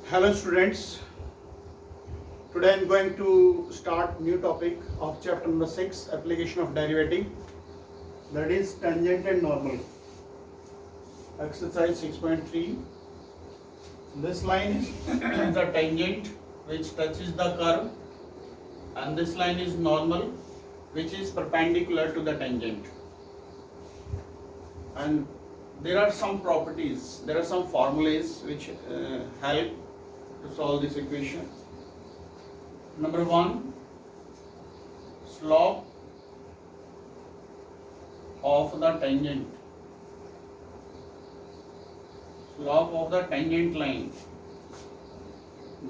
Hello students, today I am going to start new topic of chapter number 6, application of derivative, that is tangent and normal. Exercise 6.3. This line is the tangent which touches the curve, and this line is normal which is perpendicular to the tangent. And there are some properties, there are some formulas which help to solve this equation. Number 1, slope of the tangent. Slope of the tangent line,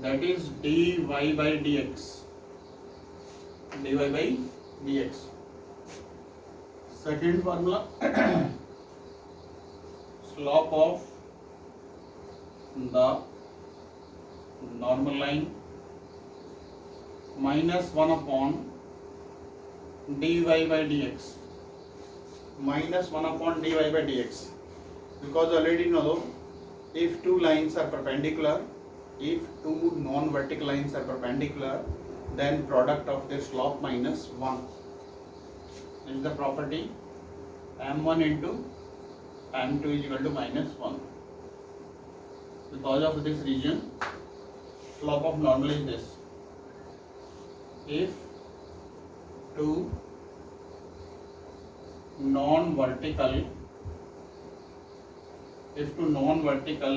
that is dy by dx. dy by dx. Second formula, slope of the normal line minus 1 upon dy by dx. Minus 1 upon dy by dx. Because already know, if two lines are perpendicular, if two non-vertical lines are perpendicular, then product of their slope minus 1 is the property m1 into m2 is equal to minus 1. Because of this reason, slope of normal is this. If two non-vertical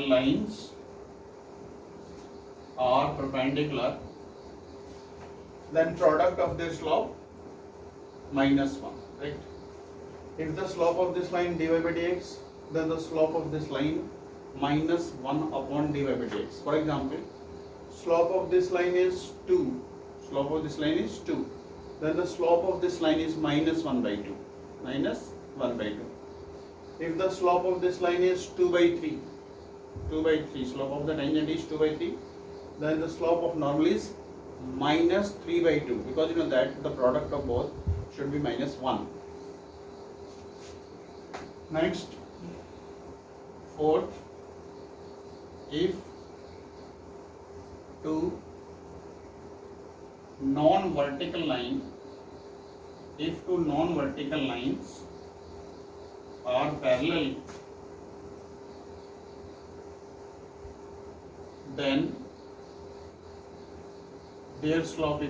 lines are perpendicular, then product of their slope minus 1, right? If the slope of this line dy by dx, then the slope of this line minus 1 upon dy by dx. For example, slope of this line is 2. Slope of this line is 2. Then the slope of this line is minus 1 by 2. Minus 1 by 2. If the slope of this line is 2 by 3, slope of the tangent is 2 by 3, then the slope of normal is minus 3 by 2, because you know that the product of both should be minus 1. Next, fourth, if two non-vertical lines are parallel, then their slope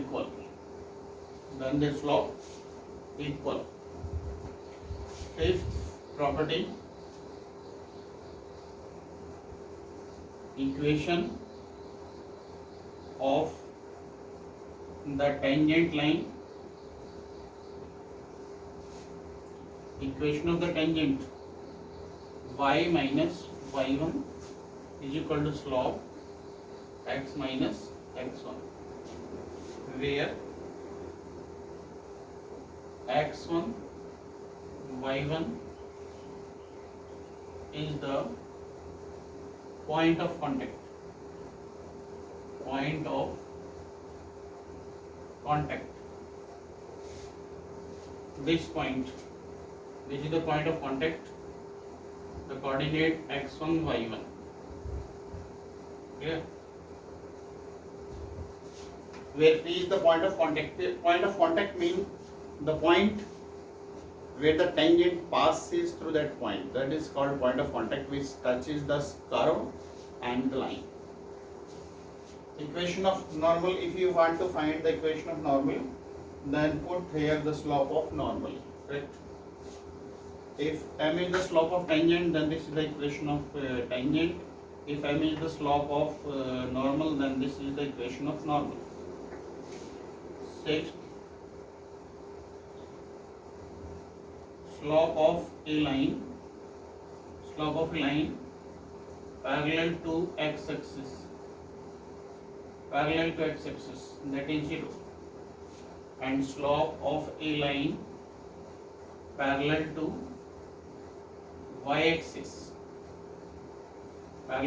equal. Fifth property, equation of the tangent line, y minus y1 is equal to slope x minus x1, where x1 y1 is the point of contact. This point, which is the point of contact, the coordinate x1 y1. Clear? Where P is the point of contact. The point of contact means the point where the tangent passes through that point. That is called point of contact, which touches the curve and the line. Equation of normal, if you want to find the equation of normal, then put here the slope of normal, correct? If m is the slope of tangent, then this is the equation of tangent. If m is the slope of normal, then this is the equation of normal. Sixth, slope of a line parallel to x-axis, that is 0, and slope of a line parallel to y-axis, that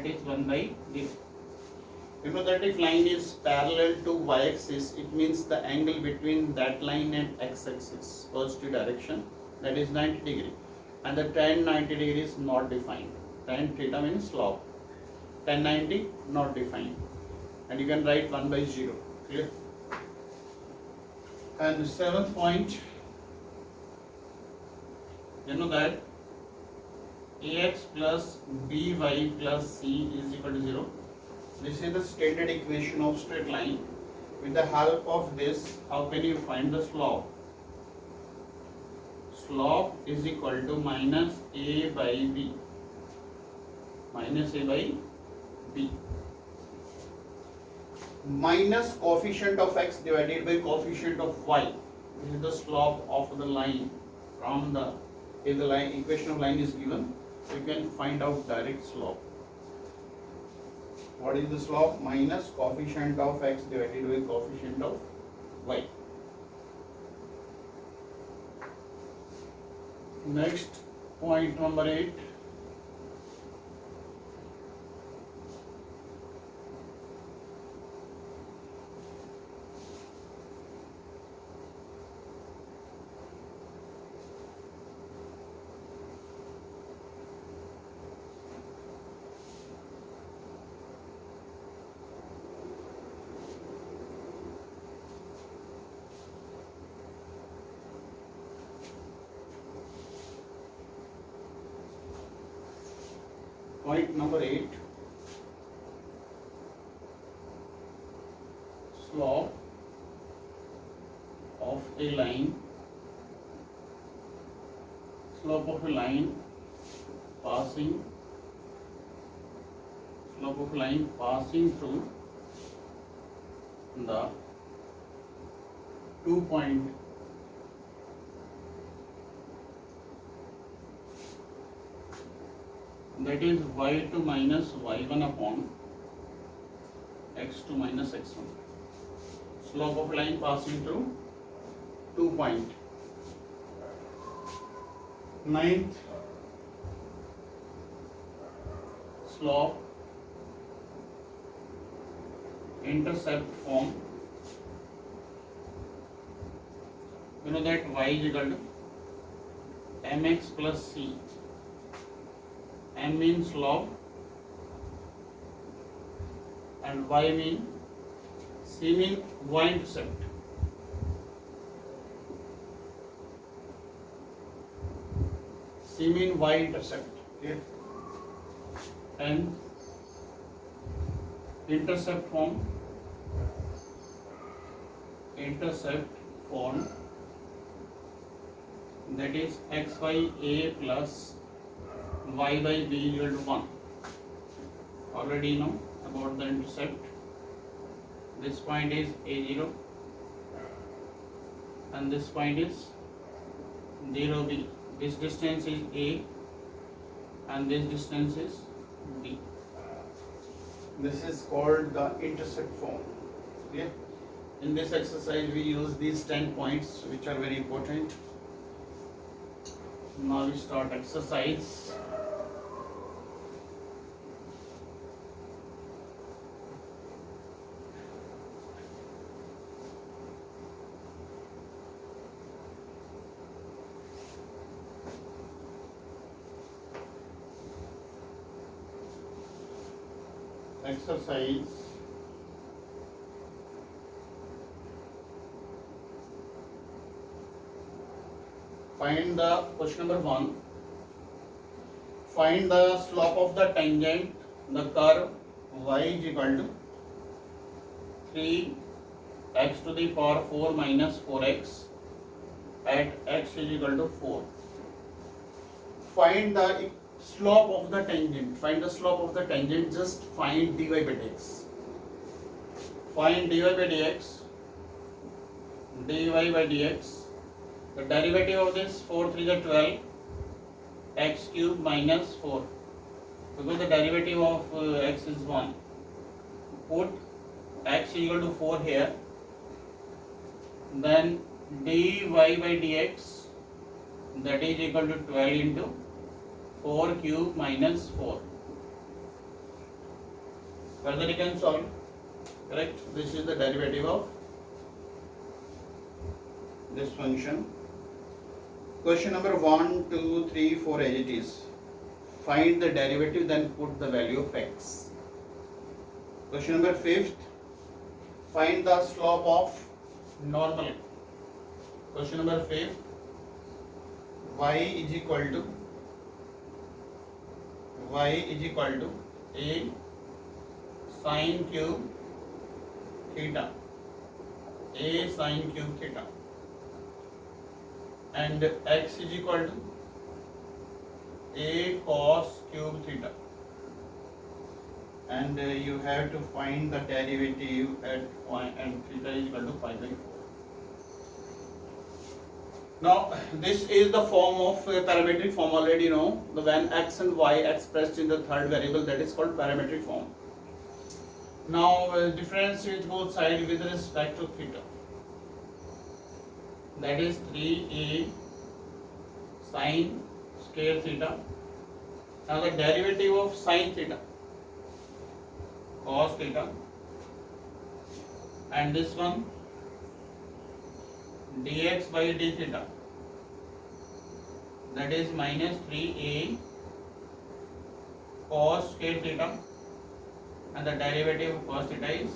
is 1 by 0. You know that if line is parallel to y-axis, it means the angle between that line and x-axis, positive direction, that is 90 degree. And the tan 90 degree is not defined. Tan theta means slope. 1090 not defined, and you can write 1 by 0. Clear? And seventh point, you know that ax plus by plus c is equal to 0. This is the standard equation of straight line. With the help of this, how can you find the slope? Slope is equal to minus a by b. Minus a by b. Minus coefficient of x divided by coefficient of y. This is the slope of the line from the, if the line equation of line is given, you can find out direct slope. What is the slope? Minus coefficient of x divided by coefficient of y. Next, point number 8. Point number 8, slope of a line, slope of a line passing, slope of a line passing through the 2 point that is y2 minus y1 upon x2 minus x1. Slope of line passing through 2 point. Ninth, slope intercept form. You know that y is equal to mx plus c. M means slope and y mean c mean y-intercept. C mean y-intercept. Okay. And intercept form that is x by a plus y by b equal to 1. Already know about the intercept. This point is a0 and this point is 0b. This distance is a and this distance is b. This is called the intercept form. Okay? In this exercise we use these 10 points which are very important. Now we start exercise. Exercise find the question number 1. Find the slope of the tangent the curve y is equal to 3x to the power 4 minus 4x at x is equal to 4. Find the slope of the tangent. Find the slope of the tangent. Just find dy by dx. Find dy by dx. Dy by dx. The derivative of this 4 3 is 12. X cube minus 4. Because the derivative of x is 1. Put x equal to 4 here. Then dy by dx that is equal to 12 into 4 cube minus 4. Further you can solve. Correct? This is the derivative of this function. Question number 1, 2, 3, 4 as it is. Find the derivative, then put the value of x. Question number 5th. Find the slope of normal. Question number 5th. Y is equal to a sine cube theta. A sine cube theta. And x is equal to a cos cube theta. And you have to find the derivative at point and theta is equal to pi by 4. Now this is the form of parametric form, already know. The when x and y expressed in the third variable, that is called parametric form. Now differentiate both sides with respect to theta. That is 3a sine square theta. Now the derivative of sine theta, cos theta, and this one dx by d theta, that is minus 3a cos square theta, and the derivative of cos theta is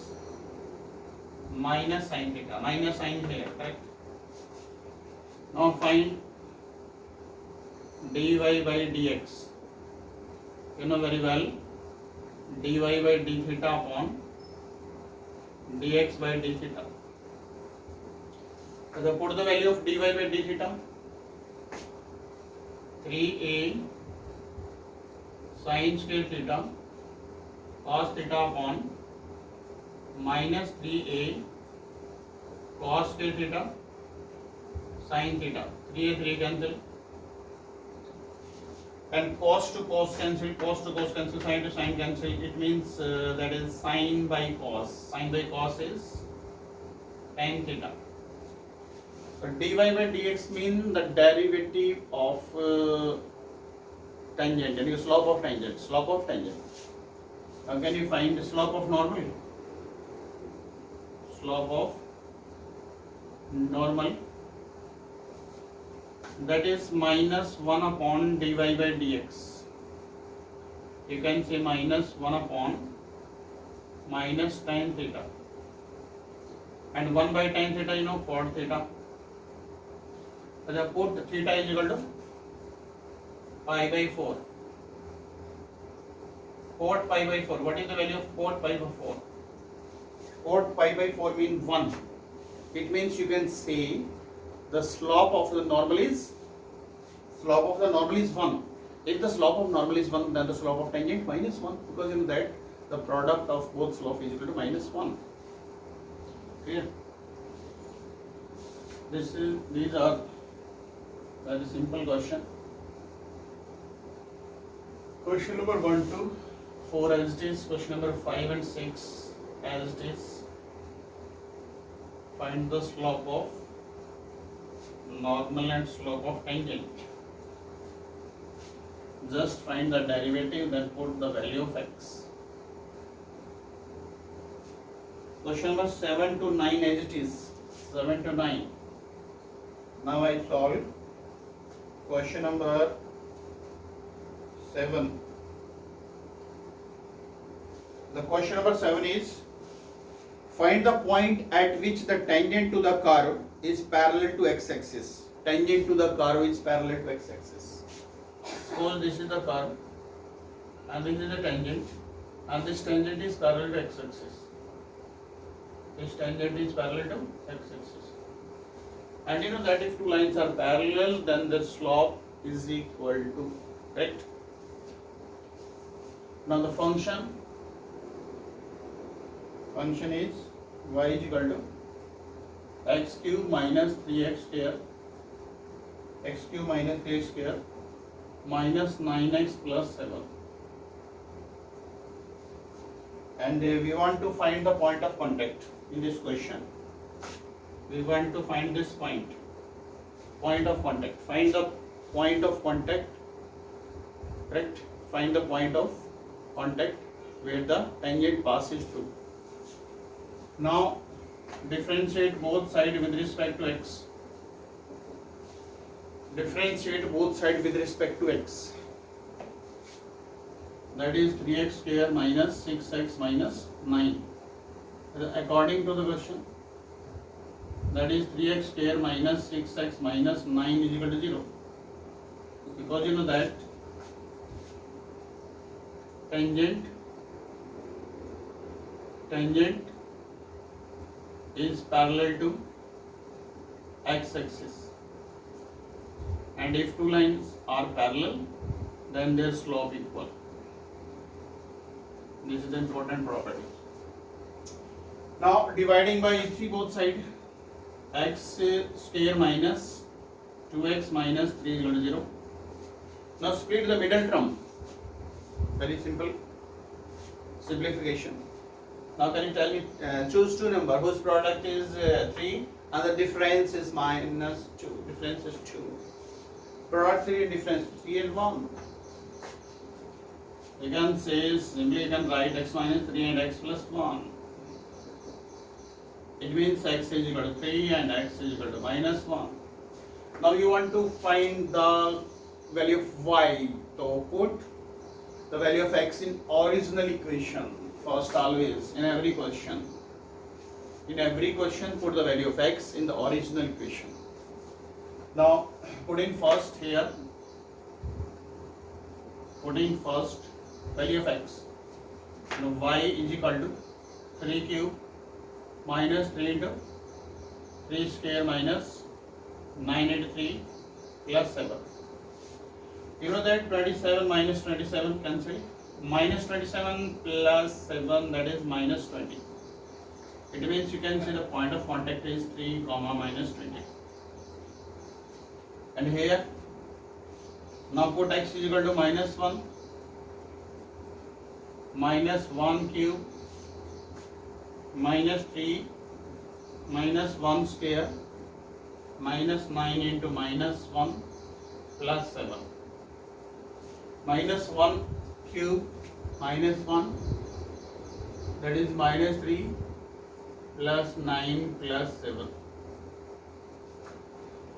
minus sin theta, minus sin here, correct? Now find dy by dx. You know very well, dy by d theta upon dx by d theta. So put the value of dy by d theta, 3a sin square theta cos theta upon minus 3a cos square theta sin theta. 3a 3 cancel, and cos to cos cancel, sin to sin cancel. It means that is sin by cos. Sin by cos is tan theta. So dy by dx means the derivative of tangent, and slope of tangent. How can you find the slope of normal? Slope of normal, that is minus 1 upon dy by dx. You can say minus 1 upon minus tan theta, and 1 by tan theta, you know, cot theta. So put theta is equal to pi by 4. Cot pi by 4. What is the value of cot pi by 4? Cot pi by 4 means 1. It means you can say the slope of the normal is 1. If the slope of normal is 1, then the slope of tangent minus 1, because in that the product of both slope is equal to minus 1. Clear? These are very simple question. Question number 1 to 4 as it is. Question number 5 and 6 as it is. Find the slope of normal and slope of tangent. Just find the derivative, then put the value of x. Question number 7 to 9 as it is. 7 to 9. Now I solve question number 7. The question number 7 is, find the point at which the tangent to the curve is parallel to x-axis. Tangent to the curve is parallel to x-axis. Suppose this is the curve and this is the tangent, and this tangent is parallel to x-axis. This tangent is parallel to x-axis. And you know that if two lines are parallel, then their slope is equal to, right? Now the function is y is equal to x cube minus 3x square, minus 9x plus 7. And we want to find the point of contact in this question. We want to find this point of contact. Find the point of contact, correct? Find the point of contact where the tangent passes through. Now differentiate both sides with respect to x. that is 3x square minus 6x minus 9. According to the question, that is 3x square minus 6x minus 9 is equal to 0. Because you know that tangent is parallel to x-axis, and if two lines are parallel, then their slope equal. This is the important property. Now dividing by 3 both side, x square minus 2x minus 3 is equal to 0. Now split the middle term. Very simple simplification. Now can you tell me, choose two number whose product is 3 and the difference is minus 2. Difference is 2. Product 3 difference 3 and 1. You can say simply you can write x minus 3 and x plus 1. It means x is equal to 3 and x is equal to minus 1. Now you want to find the value of y. So put the value of x in original equation first, always, in every question. In every question put the value of x in the original equation. Now putting first here, putting first value of x. Now y is equal to 3 cube minus 3 into 3 square minus 9 into 3 plus 7. You know that 27 minus 27 cancel. Minus 27 plus 7, that is minus 20. It means you can say the point of contact is 3 comma minus 20. And here, now put x is equal to minus 1. Minus 1 cube minus 3 minus 1 square minus 9 into minus 1 plus 7. Minus 1 cube minus 1, that is minus 3 plus 9 plus 7.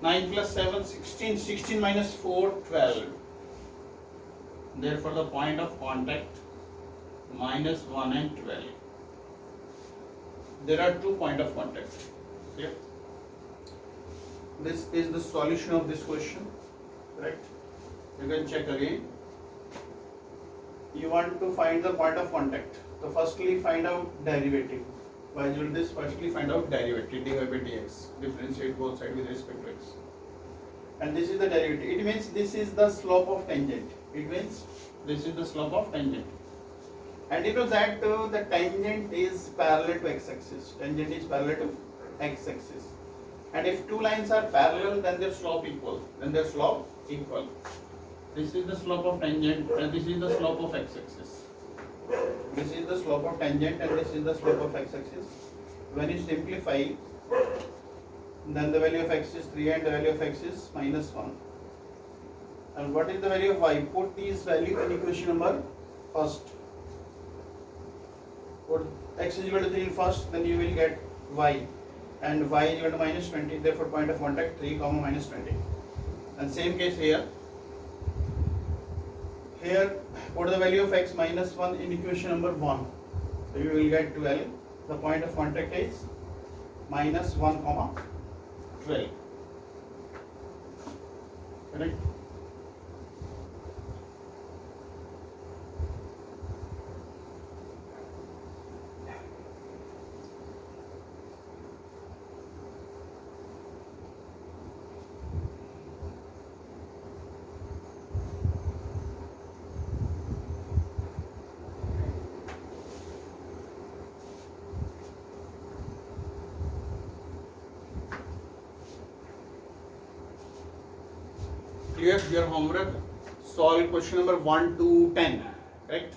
9 plus 7, 16. 16 minus 4, 12. Therefore the point of contact minus 1 and 12. There are 2 points of contact. Clear? This is the solution of this question. Correct? You can check again. You want to find the point of contact. So firstly find out derivative. Why do this? Firstly find out derivative, dy by dx. Differentiate both sides with respect to x. And this is the derivative. It means this is the slope of tangent. It means this is the slope of tangent. And you know that the tangent is parallel to x-axis. Tangent is parallel to x-axis. And if two lines are parallel, then their slope equal. This is the slope of tangent and this is the slope of x-axis. This is the slope of tangent and this is the slope of x-axis. When you simplify, then the value of x is 3 and the value of x is minus 1. And what is the value of y? Put these value in equation number first. Put x is equal to 3 in first, then you will get y. And y is equal to minus 20, therefore point of contact 3 comma minus 20. And same case here. Here, put the value of x minus 1 in equation number 1. So you will get 12. The point of contact is minus 1 comma 12. Correct? Clear? Your homework, solve question number 1 to 10. Correct?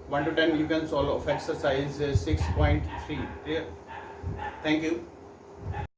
1 to 10 you can solve of exercise 6.3. Clear? Thank you.